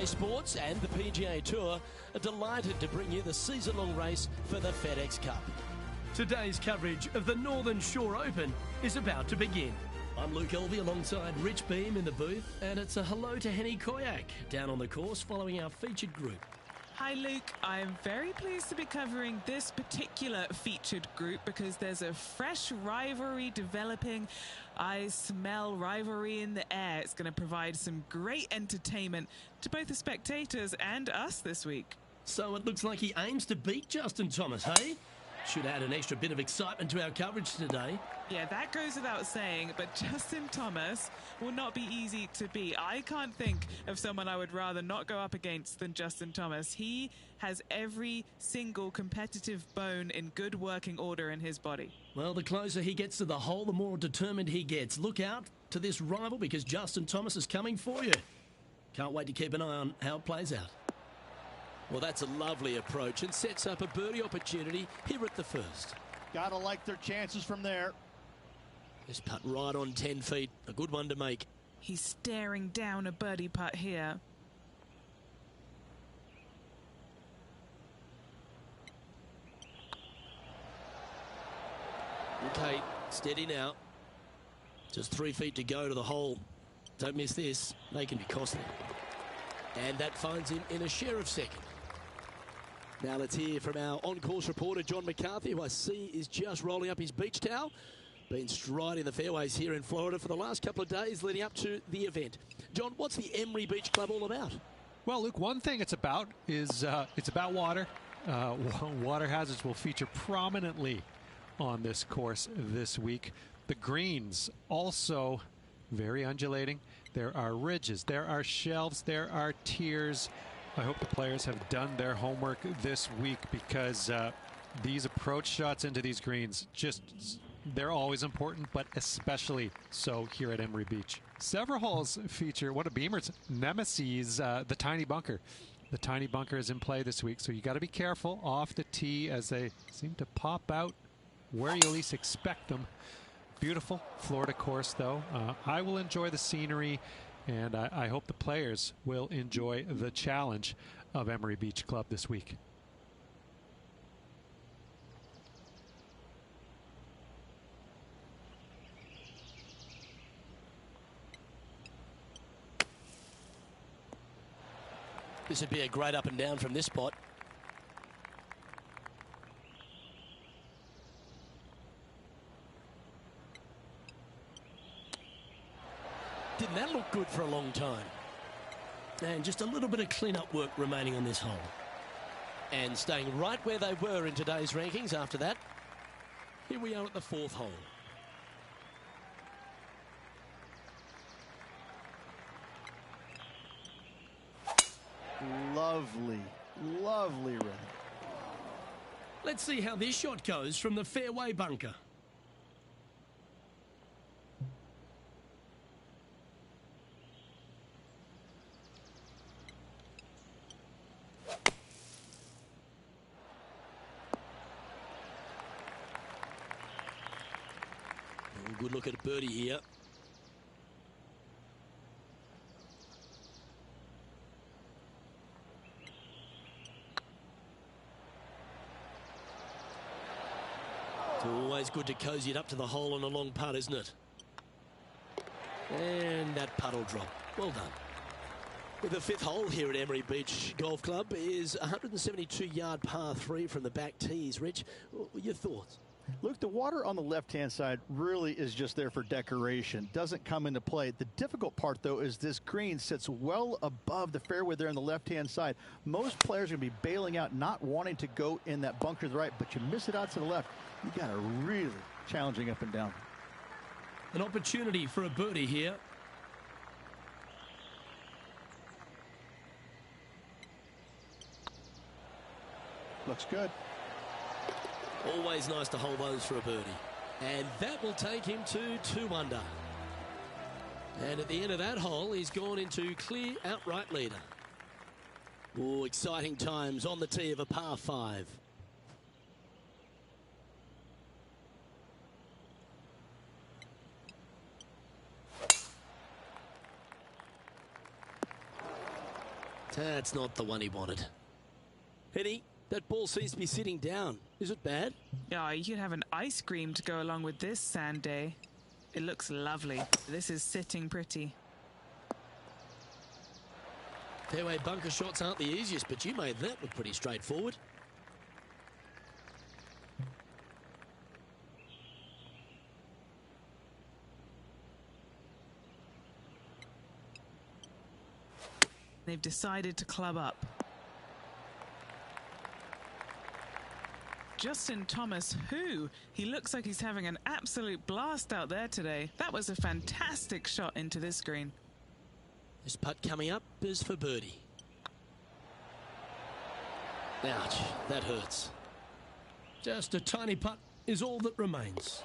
UK Sports and the PGA Tour are delighted to bring you the season-long race for the FedEx Cup. Today's coverage of the Northern Shore Open is about to begin. I'm Luke Elvey alongside Rich Beam in the booth, and it's a hello to Henny Koyak down on the course following our featured group. Hi Luke, I'm very pleased to be covering this particular featured group because there's a fresh rivalry developing. I smell rivalry in the air. It's going to provide some great entertainment to both the spectators and us this week. So it looks like he aims to beat Justin Thomas, hey? Should add an extra bit of excitement to our coverage today. Yeah, that goes without saying, but Justin Thomas will not be easy to beat. I can't think of someone I would rather not go up against than Justin Thomas. He has every single competitive bone in good working order in his body. Well, the closer he gets to the hole, the more determined he gets. Look out to this rival because Justin Thomas is coming for you. Can't wait to keep an eye on how it plays out. Well, that's a lovely approach and sets up a birdie opportunity here at the first. Gotta like their chances from there. This putt right on 10 feet, a good one to make. He's staring down a birdie putt here. Okay, steady now. Just 3 feet to go to the hole. Don't miss this, they can be costly. And that finds him in a share of second. Now let's hear from our on-course reporter, John McCarthy, who I see is just rolling up his beach towel. Been striding the fairways here in Florida for the last couple of days leading up to the event. John, what's the Emery Beach Club all about? Well, Luke, one thing it's about is it's about water. Water hazards will feature prominently on this course this week. The greens also very undulating. There are ridges, there are shelves, there are tiers. I hope the players have done their homework this week because these approach shots into these greens, they're always important, but especially so here at Emery Beach. Several holes feature one of Beamer's nemesis, the tiny bunker. The tiny bunker is in play this week, so you got to be careful off the tee as they seem to pop out where you least expect them. Beautiful Florida course, though. I will enjoy the scenery, and I hope the players will enjoy the challenge of Emery Beach Club this week. This would be a great up and down from this spot. Didn't that look good for a long time? And just a little bit of clean-up work remaining on this hole. And staying right where they were in today's rankings after that. Here we are at the fourth hole. Lovely, lovely run. Let's see how this shot goes from the fairway bunker. Good look at birdie here. It's always good to cozy it up to the hole on a long putt, isn't it? And that putt will drop. Well done. With the fifth hole here at Emery Beach Golf Club is a 172-yard par 3 from the back tees. Rich, your thoughts? Luke, the water on the left-hand side really is just there for decoration. Doesn't come into play. The difficult part, though, is this green sits well above the fairway there on the left-hand side. Most players are going to be bailing out, not wanting to go in that bunker to the right, but you miss it out to the left. You got a really challenging up and down. An opportunity for a birdie here. Looks good. Always nice to hold those for a birdie. And that will take him to 2 under. And at the end of that hole, he's gone into clear outright leader. Oh, exciting times on the tee of a par 5. That's not the one he wanted. Henny, that ball seems to be sitting down. Is it bad? Yeah, you could have an ice cream to go along with this sand day. It looks lovely. This is sitting pretty. Fairway bunker shots aren't the easiest, but you made that look pretty straightforward. They've decided to club up. Justin Thomas, he looks like he's having an absolute blast out there today. That was a fantastic shot into this green. This putt coming up is for birdie. Ouch, that hurts. Just a tiny putt is all that remains.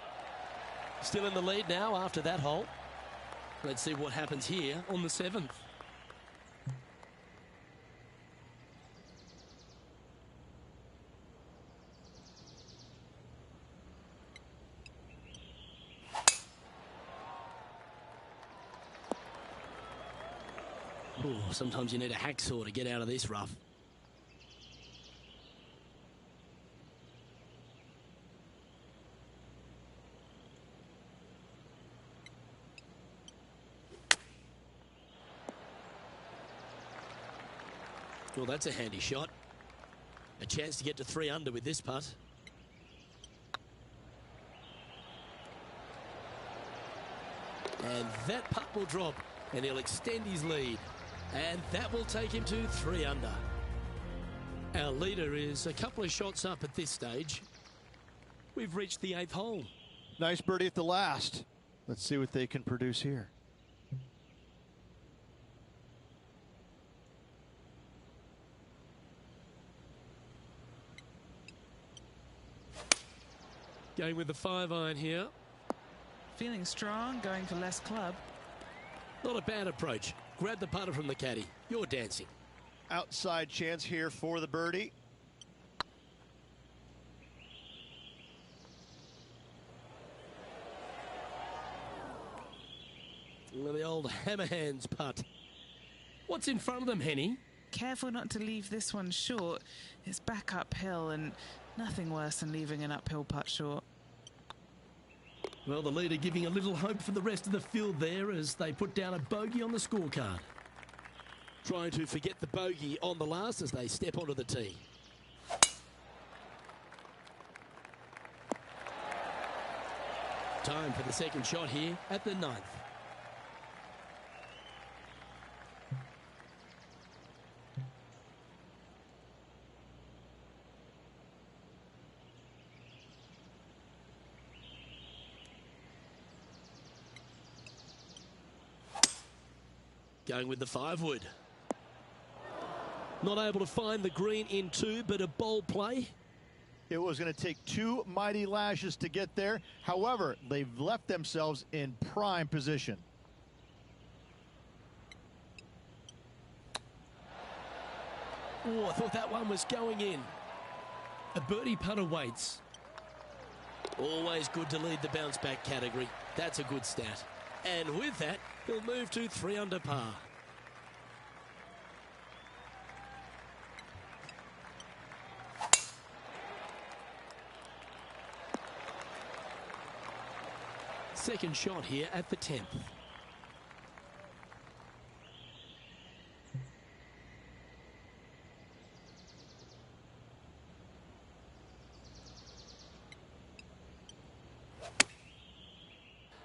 Still in the lead now after that hole. Let's see what happens here on the 7th. Ooh, sometimes you need a hacksaw to get out of this rough. Well, that's a handy shot. A chance to get to 3 under with this putt. And that putt will drop, and he'll extend his lead. And that will take him to 3 under. Our leader is a couple of shots up at this stage. We've reached the 8th hole. Nice birdie at the last. Let's see what they can produce here. Going with the 5-iron here. Feeling strong, going for less club. Not a bad approach. Grab the putter from the caddy. You're dancing. Outside chance here for the birdie. Well, the old hammerhands putt. What's in front of them, Henny? Careful not to leave this one short. It's back uphill, and nothing worse than leaving an uphill putt short. Well, the leader giving a little hope for the rest of the field there as they put down a bogey on the scorecard. Trying to forget the bogey on the last as they step onto the tee. Time for the second shot here at the 9th. Going with the 5-wood. Not able to find the green in 2, but a bold play. It was going to take 2 mighty lashes to get there. However, they've left themselves in prime position. Oh, I thought that one was going in. A birdie putt awaits. Always good to lead the bounce back category. That's a good stat. And with that, he'll move to 3 under par. Second shot here at the 10th.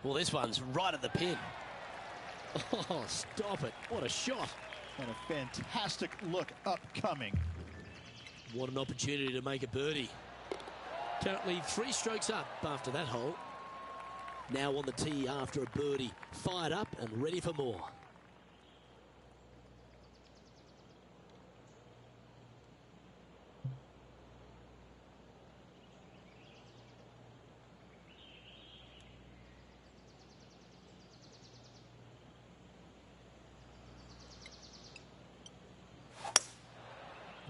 Well, this one's right at the pin. Oh, stop it. What a shot. And a fantastic look upcoming. What an opportunity to make a birdie. Currently 3 strokes up after that hole. Now on the tee after a birdie. Fired up and ready for more.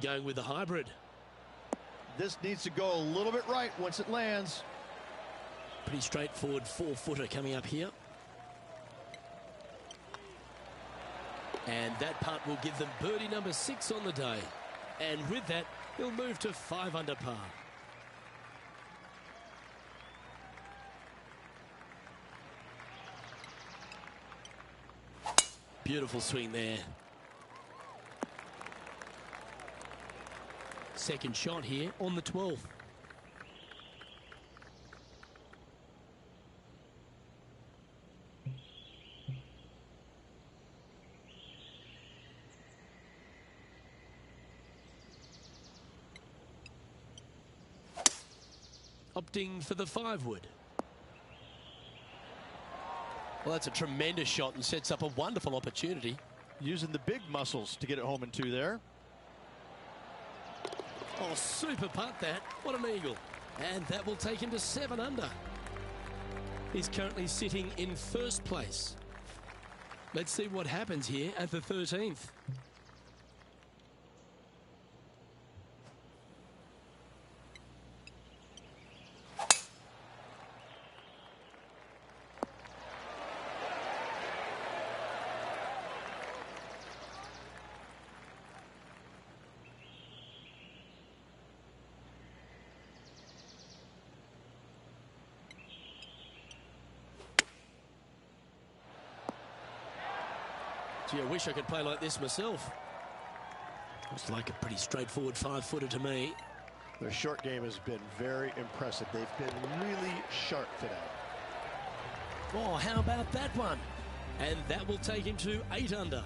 Going with the hybrid. This needs to go a little bit right once it lands. Pretty straightforward 4-footer coming up here. And that putt will give them birdie number 6 on the day. And with that, he'll move to 5 under par. Beautiful swing there. Second shot here on the 12th. Opting for the 5-wood. Well, that's a tremendous shot and sets up a wonderful opportunity. Using the big muscles to get it home in 2 there. Oh, super putt that. What an eagle. And that will take him to 7 under. He's currently sitting in first place. Let's see what happens here at the 13th. Gee, I wish I could play like this myself. Looks like a pretty straightforward 5-footer to me. Their short game has been very impressive. They've been really sharp today. Oh, how about that one? And that will take him to 8 under.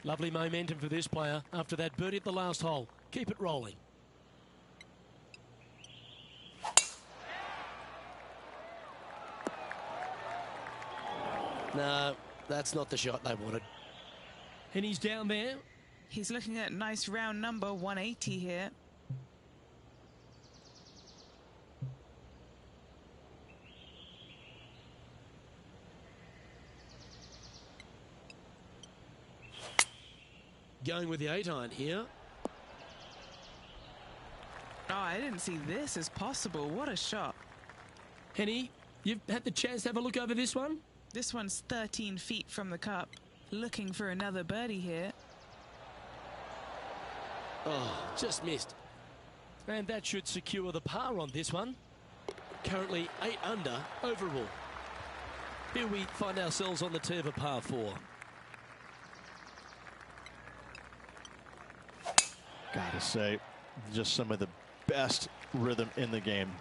Lovely momentum for this player after that birdie at the last hole. Keep it rolling. No, that's not the shot they wanted. And he's down there. He's looking at nice round number 180 here. Going with the 8-iron here. Oh, I didn't see this as possible. What a shot. Henny, you've had the chance to have a look over this one? This one's 13 feet from the cup. Looking for another birdie here. Oh, just missed. And that should secure the par on this one. Currently 8 under overall. Here we find ourselves on the tee of a par 4. Gotta say, just some of the best rhythm in the game.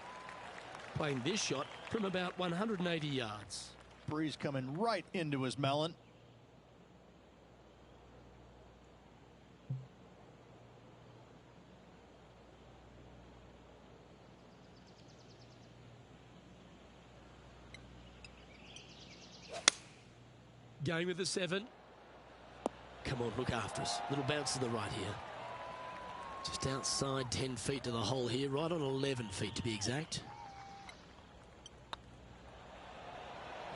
Playing this shot from about 180 yards. Breeze coming right into his melon. Going with the 7. Come on, look after us. Little bounce to the right here. Just outside 10 feet to the hole here, right on 11 feet to be exact.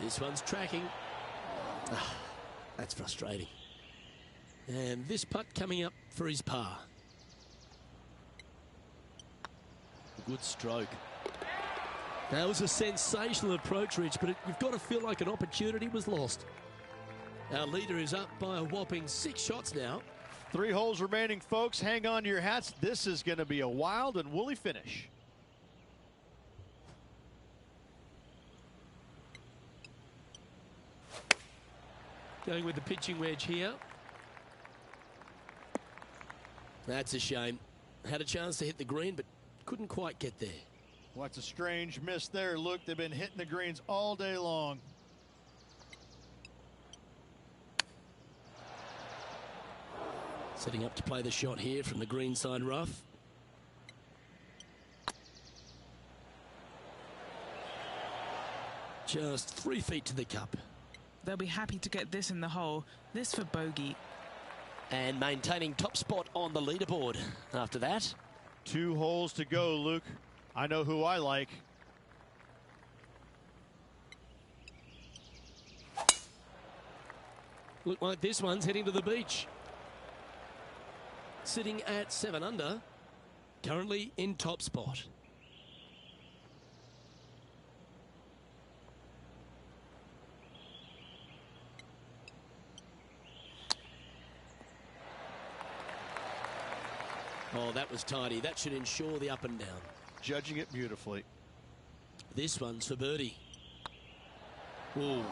This one's tracking. Ah, that's frustrating. And this putt coming up for his par. Good stroke. That was a sensational approach, Rich, but you've got to feel like an opportunity was lost. Our leader is up by a whopping 6 shots now. 3 holes remaining, folks. Hang on to your hats. This is going to be a wild and woolly finish. Going with the pitching wedge here. That's a shame. Had a chance to hit the green, but couldn't quite get there. What's a strange miss there, Luke? They've been hitting the greens all day long. Setting up to play the shot here from the greenside rough. Just 3 feet to the cup. They'll be happy to get this in the hole. This for bogey. And maintaining top spot on the leaderboard after that. 2 holes to go, Luke. I know who I like. Look like this one's heading to the beach. Sitting at 7 under, currently in top spot. Oh, that was tidy. That should ensure the up and down. Judging it beautifully. This one's for birdie. Ooh.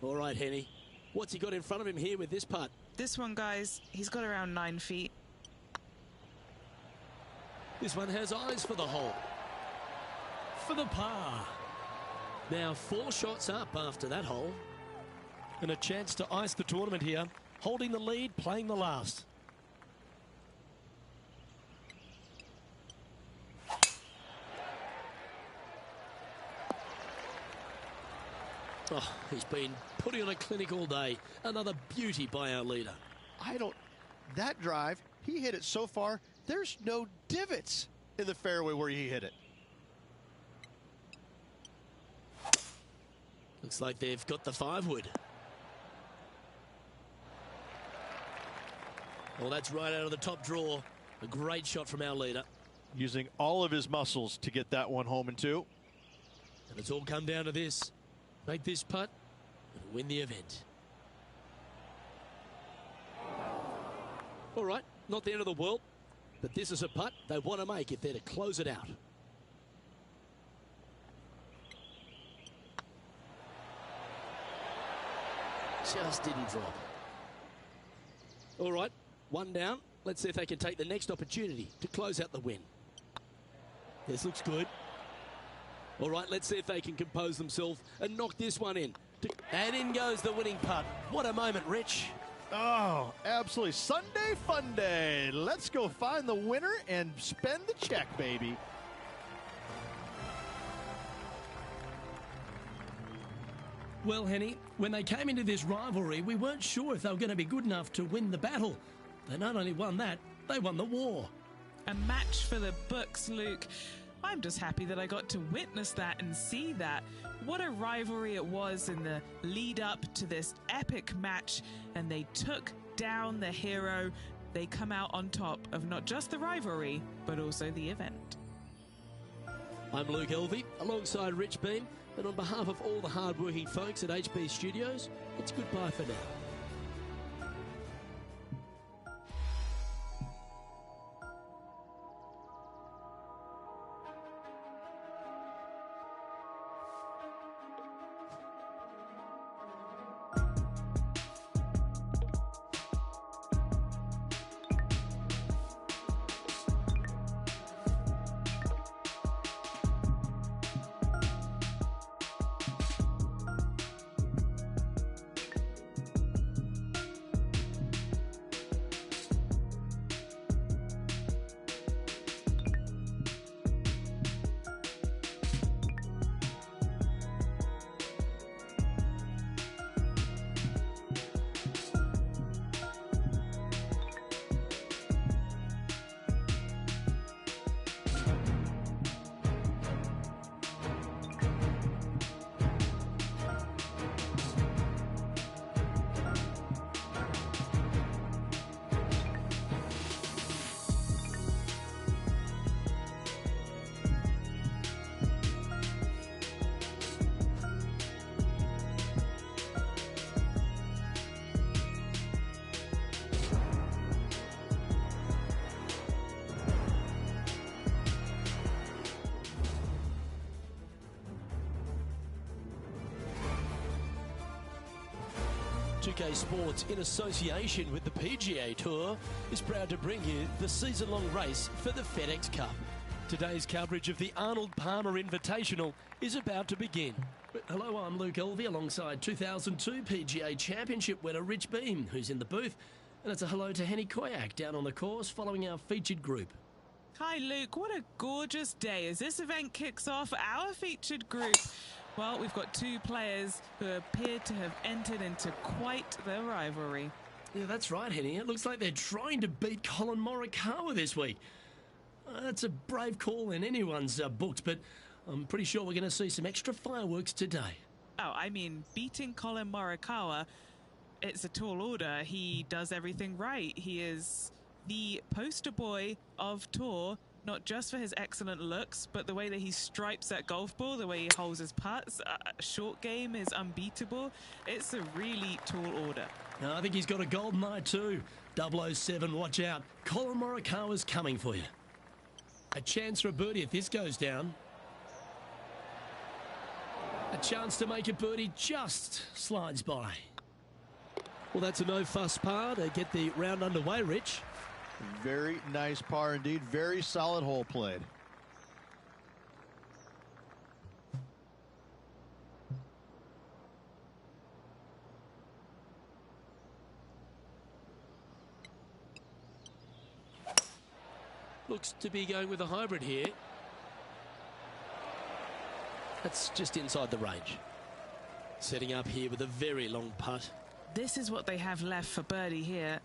All right, Henny. What's he got in front of him here with this putt? This one, guys, he's got around 9 feet. This one has eyes for the hole. For the par. Now 4 shots up after that hole. And a chance to ice the tournament here. Holding the lead, playing the last. Oh, he's been putting on a clinic all day. Another beauty by our leader. That drive, he hit it so far, there's no divots in the fairway where he hit it. Looks like they've got the 5-wood. Well, that's right out of the top drawer. A great shot from our leader. Using all of his muscles to get that one home in 2. And it's all come down to this. Make this putt and win the event. All right, not the end of the world, but this is a putt they want to make if they're to close it out. Just didn't drop. All right, 1 down. Let's see if they can take the next opportunity to close out the win. This looks good. All right, let's see if they can compose themselves and knock this one in. And in goes the winning putt. What a moment, Rich. Oh, absolutely. Sunday fun day. Let's go find the winner and spend the check, baby. Well, Henny, when they came into this rivalry, we weren't sure if they were going to be good enough to win the battle. They not only won that, they won the war. A match for the books, Luke. I'm just happy that I got to witness that and see that. What a rivalry it was in the lead up to this epic match, and they took down the hero. They come out on top of not just the rivalry, but also the event. I'm Luke Elvey, alongside Rich Beam, and on behalf of all the hard-working folks at HB Studios, it's goodbye for now. UK Sports, in association with the PGA Tour, is proud to bring you the season-long race for the FedEx Cup. Today's coverage of the Arnold Palmer Invitational is about to begin. Hello, I'm Luke Elvey, alongside 2002 PGA Championship winner Rich Beam, who's in the booth. And it's a hello to Henny Koyak down on the course following our featured group. Hi, Luke. What a gorgeous day as this event kicks off our featured group. Well, we've got 2 players who appear to have entered into quite the rivalry. Yeah, that's right, Henny. It looks like they're trying to beat Colin Morikawa this week. That's a brave call in anyone's books, but I'm pretty sure we're going to see some extra fireworks today. Oh, I mean, beating Colin Morikawa, it's a tall order. He does everything right. He is the poster boy of tour not just for his excellent looks, but the way that he stripes that golf ball, the way he holds his putts. Short game is unbeatable. It's a really tall order. Now, I think he's got a golden eye too. 007, watch out. Colin Morikawa's coming for you. A chance for a birdie if this goes down. A chance to make a birdie just slides by. Well, that's a no-fuss par to get the round underway, Rich. Very nice par indeed. Very solid hole played. Looks to be going with a hybrid here. That's just inside the range. Setting up here with a very long putt. This is what they have left for birdie here.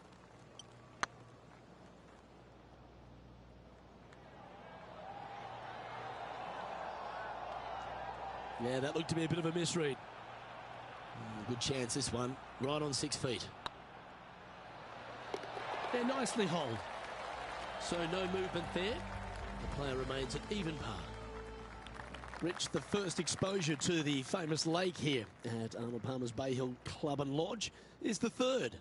Yeah, that looked to be a bit of a misread. Good chance, this one. Right on 6 feet. They're nicely holed. So no movement there. The player remains at even par. Rich, the first exposure to the famous lake here at Arnold Palmer's Bay Hill Club and Lodge is the third.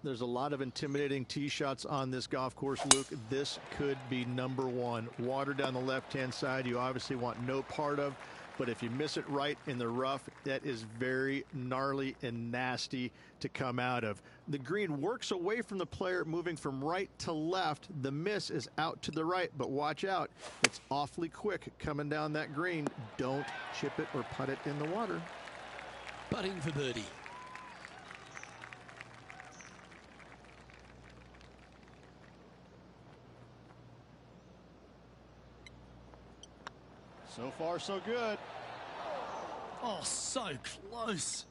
There's a lot of intimidating tee shots on this golf course, Luke. This could be number one. Water down the left-hand side you obviously want no part of, but if you miss it right in the rough, that is very gnarly and nasty to come out of. The green works away from the player, moving from right to left. The miss is out to the right, but watch out. It's awfully quick coming down that green. Don't chip it or putt it in the water. Putting for birdie. So far, so good. Oh, so close.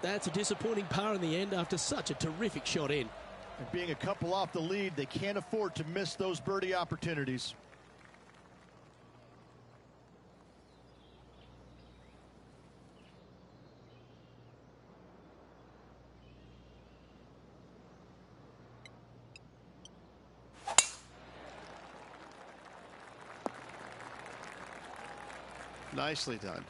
That's a disappointing par in the end after such a terrific shot in. And being a couple off the lead, they can't afford to miss those birdie opportunities. Nicely done.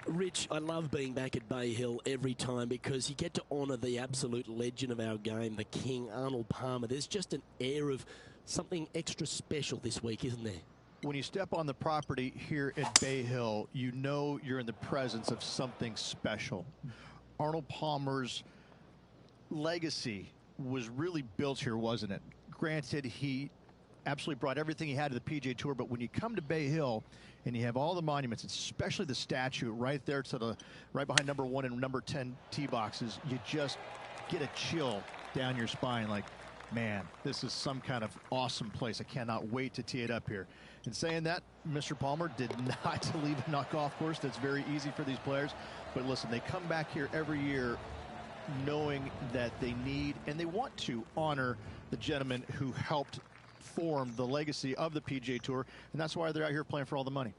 Rich, I love being back at Bay Hill every time because you get to honour the absolute legend of our game, the King, Arnold Palmer. There's just an air of something extra special this week, isn't there? When you step on the property here at Bay Hill, you know you're in the presence of something special. Arnold Palmer's legacy was really built here, wasn't it? Granted, he absolutely brought everything he had to the PGA Tour, but when you come to Bay Hill and you have all the monuments, especially the statue right there to the right behind number 1 and number 10 tee boxes, you just get a chill down your spine like, man, this is some kind of awesome place. I cannot wait to tee it up here. And saying that, Mr. Palmer did not leave a golf course. That's very easy for these players. But listen, they come back here every year knowing that they need and they want to honor the gentleman who helped form the legacy of the PGA Tour, and that's why they're out here playing for all the money.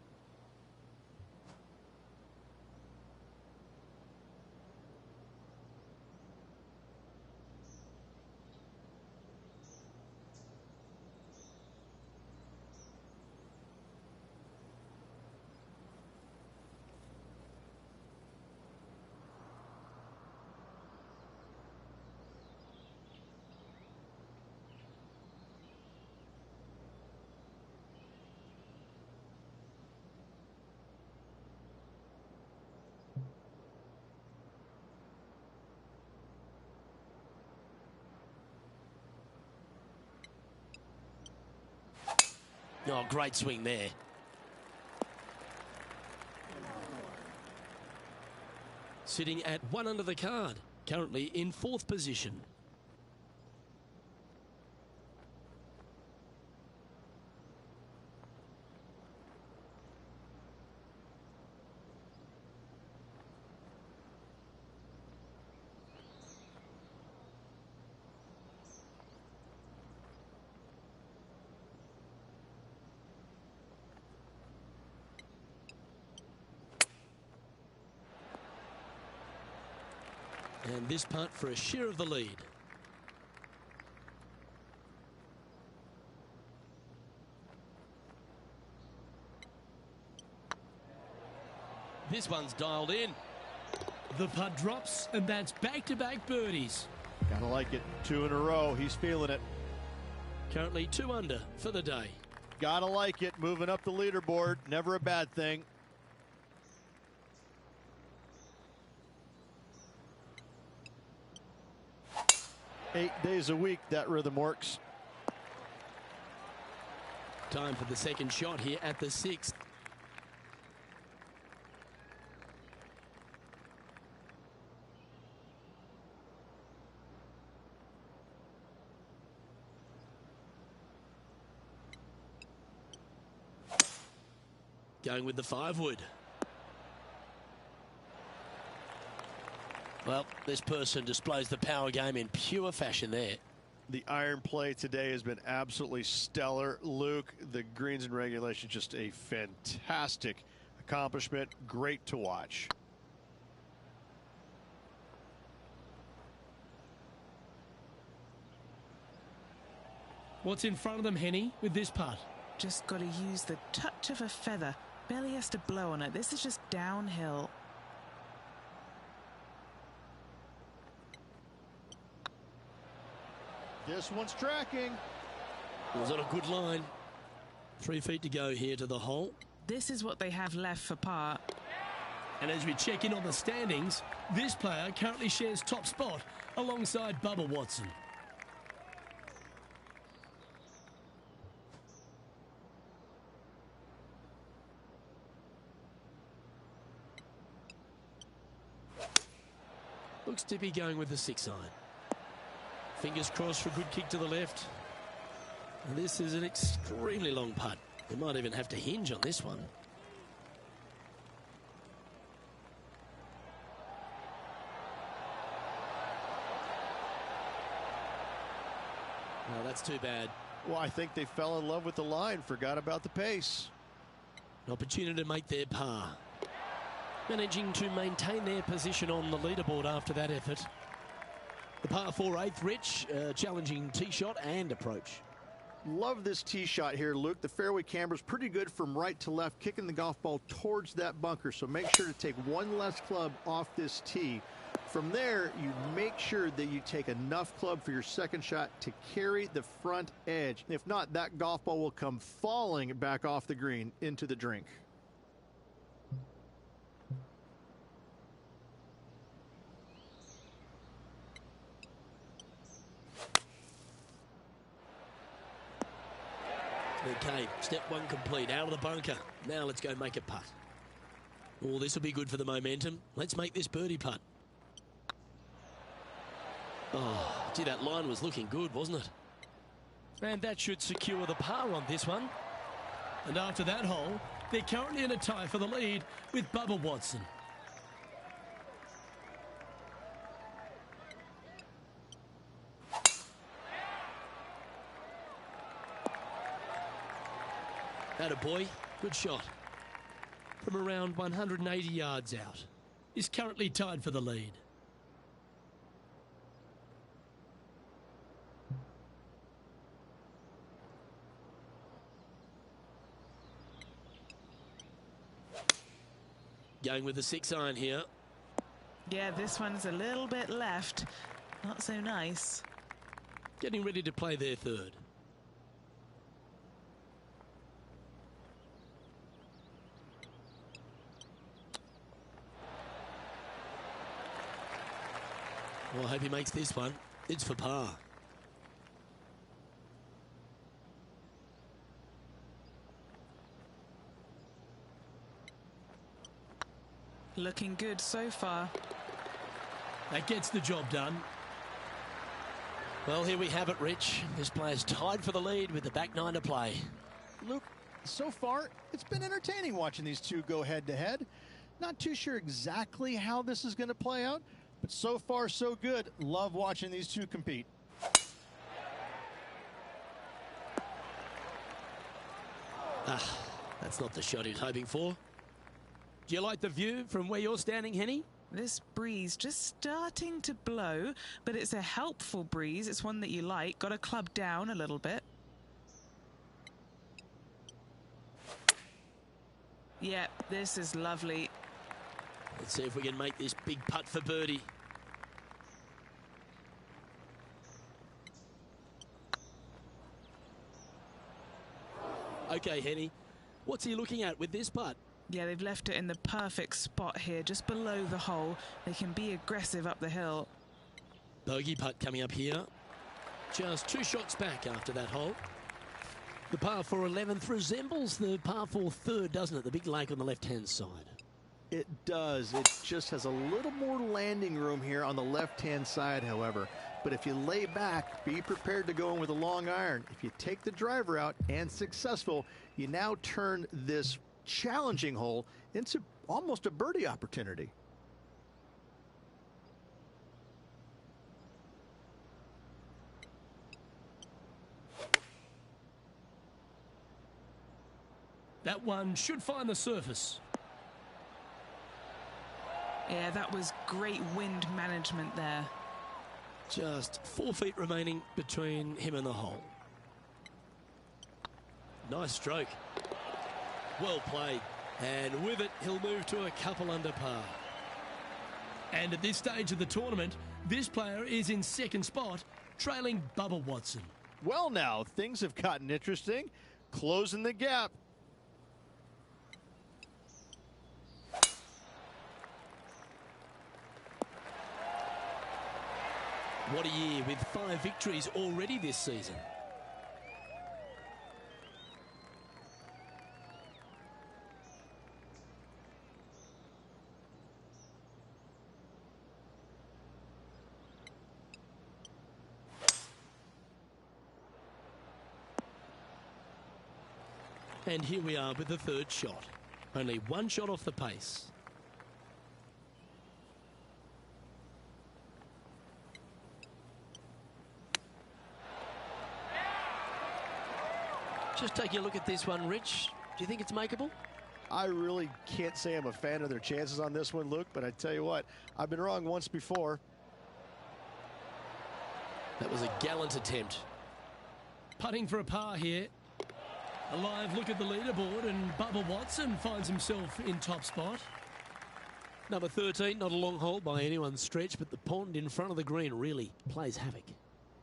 Oh, great swing there. Sitting at 1 under the card, currently in 4th position. And this putt for a share of the lead. This one's dialed in. The putt drops, and that's back-to-back birdies. Gotta like it. 2 in a row. He's feeling it. Currently 2 under for the day. Gotta like it. Moving up the leaderboard. Never a bad thing. Eight days a week, that rhythm works. Time for the second shot here at the 6th. Going with the 5-wood. Well, this person displays the power game in pure fashion there. The iron play today has been absolutely stellar. Luke, the greens and regulation, just a fantastic accomplishment. Great to watch. What's in front of them, Henny, with this putt? Just got to use the touch of a feather. Barely has to blow on it. This is just downhill. This one's tracking. Was on a good line. 3 feet to go here to the hole. This is what they have left for par. And as we check in on the standings, this player currently shares top spot alongside Bubba Watson. Looks to be going with the 6 iron. Fingers crossed for a good kick to the left. And this is an extremely long putt. They might even have to hinge on this one. Well, that's too bad. Well, I think they fell in love with the line, forgot about the pace. An opportunity to make their par. Managing to maintain their position on the leaderboard after that effort. The par 4 8th, Rich, challenging tee shot and approach. Love this tee shot here, Luke. The fairway camber's pretty good from right to left, kicking the golf ball towards that bunker. So make sure to take one less club off this tee. From there, you make sure that you take enough club for your second shot to carry the front edge. If not, that golf ball will come falling back off the green into the drink. Okay, step 1 complete, out of the bunker. Now let's go make a putt. Oh, this will be good for the momentum. Let's make this birdie putt. Oh, gee, that line was looking good, wasn't it? And that should secure the par on this one. And after that hole, they're currently in a tie for the lead with Bubba Watson. Attaboy, good shot. From around 180 yards out. Is currently tied for the lead. Going with the 6 iron here. Yeah, this one's a little bit left. Not so nice. Getting ready to play their 3rd. Well, I hope he makes this one. It's for par. Looking good so far. That gets the job done. Well, here we have it, Rich. This player's tied for the lead with the back 9 to play. Luke, so far, it's been entertaining watching these two go head-to-head. Not too sure exactly how this is going to play out, but so far, so good. Love watching these two compete. That's not the shot he was hoping for. Do you like the view from where you're standing, Henny? This breeze just starting to blow, but it's a helpful breeze. It's one that you like. Got to club down a little bit. Yeah, this is lovely. Let's see if we can make this big putt for birdie. Okay, Henny, what's he looking at with this putt? Yeah, they've left it in the perfect spot here, just below the hole. They can be aggressive up the hill. Bogey putt coming up here. Just 2 shots back after that hole. The par 4 11th resembles the par 4 third, doesn't it? The big lake on the left-hand side. It does. It just has a little more landing room here on the left-hand side, however. But if you lay back, be prepared to go in with a long iron. If you take the driver out and successful, you now turn this challenging hole into almost a birdie opportunity. That one should find the surface. Yeah, that was great wind management there. Just 4 feet remaining between him and the hole. Nice stroke. Well played. And with it, he'll move to a couple under par. And at this stage of the tournament, this player is in second spot, trailing Bubba Watson. Well, now, things have gotten interesting. Closing the gap. What a year with 5 victories already this season. And here we are with the third shot. Only 1 shot off the pace. Just taking a look at this one, Rich. Do you think it's makeable? I really can't say I'm a fan of their chances on this one, Luke, but I tell you what, I've been wrong once before. That was a gallant attempt. Putting for a par here. A live look at the leaderboard, and Bubba Watson finds himself in top spot. Number 13, not a long hole by anyone's stretch, but the pond in front of the green really plays havoc.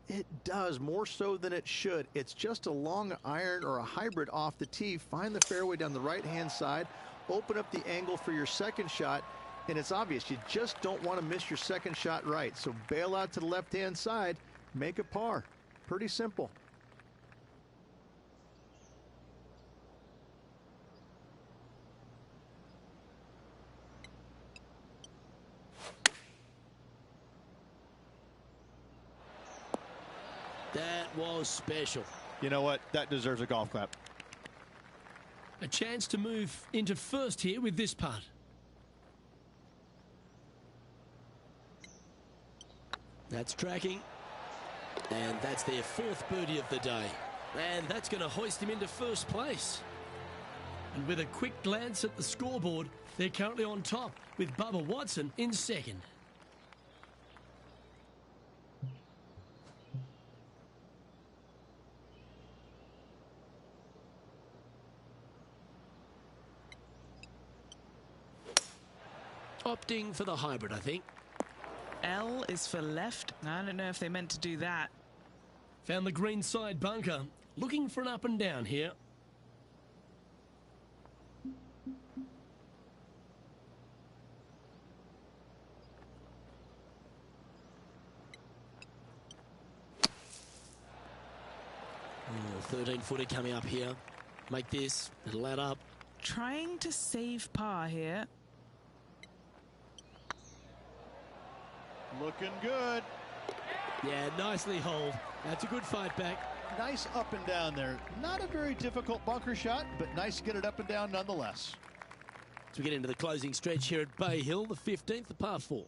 It does, more so than it should. It's just a long iron or a hybrid off the tee. Find the fairway down the right-hand side, open up the angle for your second shot, and it's obvious you just don't want to miss your second shot right. So bail out to the left-hand side, make a par. Pretty simple. That was special. You know what? That deserves a golf clap. A chance to move into first here with this putt. That's tracking. And that's their 4th birdie of the day. And that's going to hoist him into first place. And with a quick glance at the scoreboard, they're currently on top with Bubba Watson in second. Opting for the hybrid, I think. L is for left. I don't know if they meant to do that. Found the green side bunker. Looking for an up and down here. Oh, 13-footer coming up here. Make this. It'll add up. Trying to save par here. Looking good. Yeah, nicely holed. That's a good fight back. Nice up and down there. Not a very difficult bunker shot, but nice to get it up and down nonetheless. As we get into the closing stretch here at Bay Hill, the 15th, the par 4.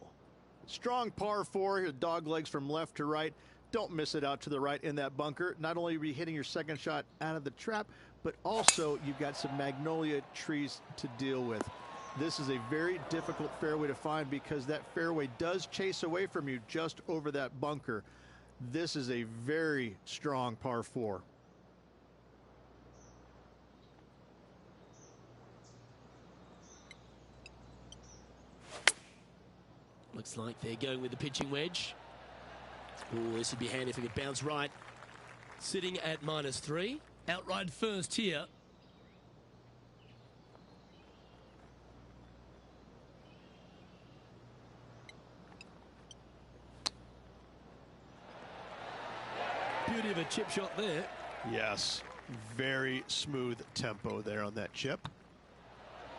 Strong par 4, dog legs from left to right. Don't miss it out to the right in that bunker. Not only are you hitting your second shot out of the trap, but also you've got some magnolia trees to deal with. This is a very difficult fairway to find because that fairway does chase away from you just over that bunker. This is a very strong par 4. Looks like they're going with the pitching wedge. Oh, this would be handy if it could bounce right. Sitting at -3. Outright first here. Beauty of a chip shot there. Yes, very smooth tempo there on that chip.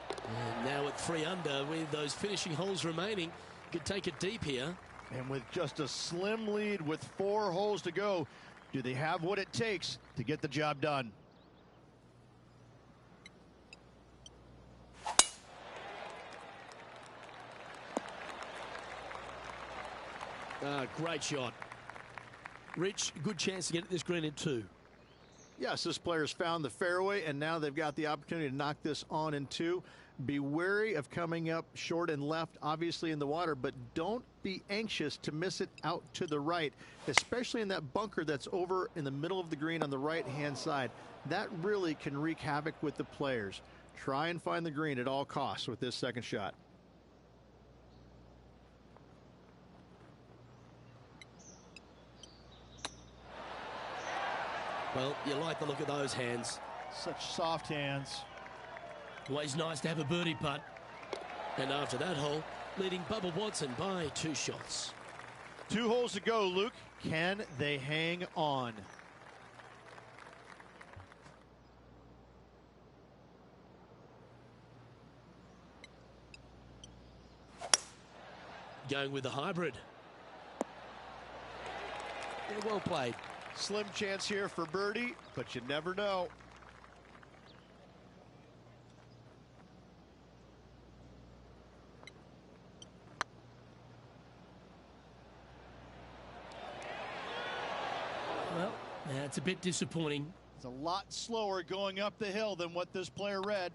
And now at 3 under with those finishing holes remaining, could take it deep here. And with just a slim lead with 4 holes to go, do they have what it takes to get the job done? Great shot. Rich, good chance to get this green in 2. Yes, this player's found the fairway, and now they've got the opportunity to knock this on in 2. Be wary of coming up short and left, obviously in the water, but don't be anxious to miss it out to the right, especially in that bunker that's over in the middle of the green on the right-hand side. That really can wreak havoc with the players. Try and find the green at all costs with this second shot. Well, you like the look of those hands. Such soft hands. Always nice to have a birdie putt. And after that hole, leading Bubba Watson by 2 shots. 2 holes to go, Luke. Can they hang on? Going with the hybrid. Yeah, well played. Slim chance here for birdie, but you never know. Well, that's a bit disappointing. It's a lot slower going up the hill than what this player read.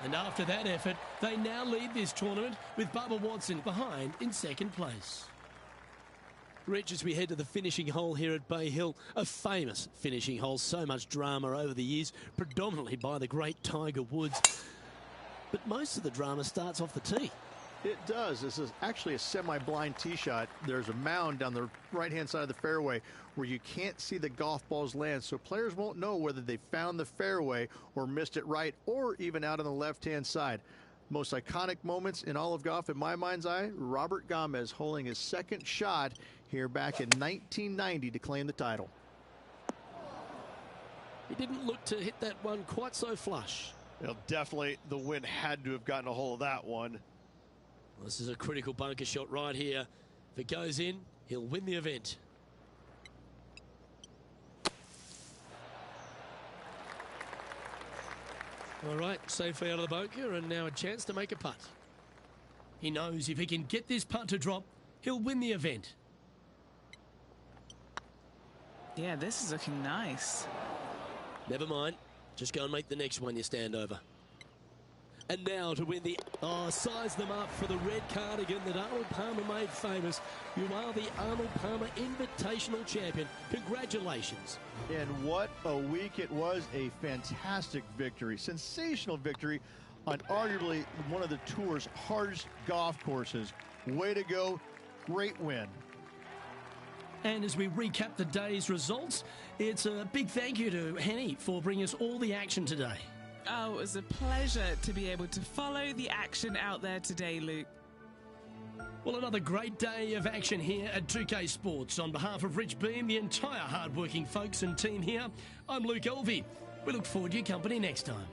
And after that effort, they now lead this tournament with Bubba Watson behind in 2nd place. Rich, as we head to the finishing hole here at Bay Hill, a famous finishing hole, so much drama over the years, predominantly by the great Tiger Woods. But most of the drama starts off the tee. It does. This is actually a semi-blind tee shot. There's a mound down the right-hand side of the fairway where you can't see the golf balls land, so players won't know whether they found the fairway or missed it right or even out on the left-hand side. Most iconic moments in all of golf, in my mind's eye, Robert Gomez holding his 2nd shot here back in 1990 to claim the title. He didn't look to hit that one quite so flush. Well, definitely the wind had to have gotten a hold of that one. Well, this is a critical bunker shot right here. If it goes in, he'll win the event. All right, safely out of the bunker, and now a chance to make a putt. He knows if he can get this putt to drop, he'll win the event. Yeah, this is looking nice. Never mind. Just go and make the next one you stand over. And now to win the... size them up for the red cardigan that Arnold Palmer made famous. You are the Arnold Palmer Invitational Champion. Congratulations. And what a week it was. A fantastic victory. Sensational victory on arguably one of the tour's hardest golf courses. Way to go. Great win. And as we recap the day's results, it's a big thank you to Henny for bringing us all the action today. Oh, it was a pleasure to be able to follow the action out there today, Luke. Well, another great day of action here at 2K Sports. On behalf of Rich Beam, the entire hard-working folks and team here, I'm Luke Elvey. We look forward to your company next time.